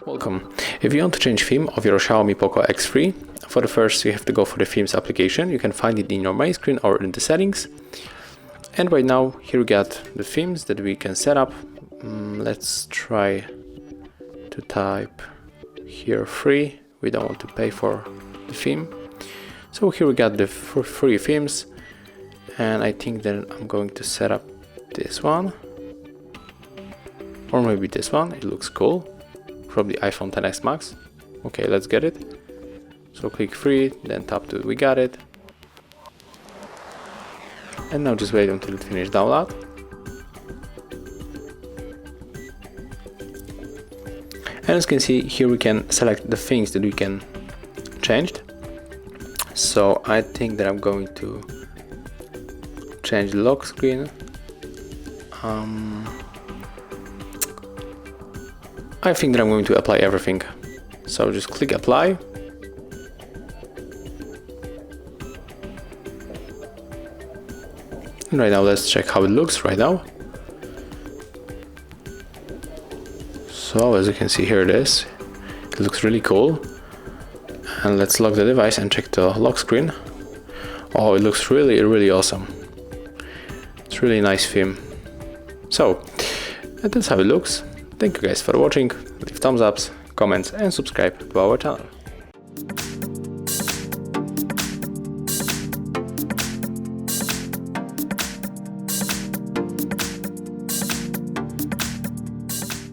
Welcome. If you want to change theme of your Xiaomi POCO X3, for the first you have to go for the themes application. You can find it in your main screen or in the settings. And right now here we got the themes that we can set up. Let's try to type here free. We don't want to pay for the theme. So here we got the free themes, and I think that I'm going to set up this one, or maybe this one. It looks cool. From the iPhone XS Max. Okay, let's get it. So click free, then tap to we got it. And now just wait until it finishes download. And as you can see, here we can select the things that we can change. So I think that I'm going to change the lock screen. I think that I'm going to apply everything. So just click apply. And right now let's check how it looks right now. So as you can see, here it is. It looks really cool. And let's lock the device and check the lock screen. Oh, it looks really, really awesome. It's really nice theme. So that's how it looks. Thank you guys for watching. Leave thumbs ups, comments and subscribe to our channel.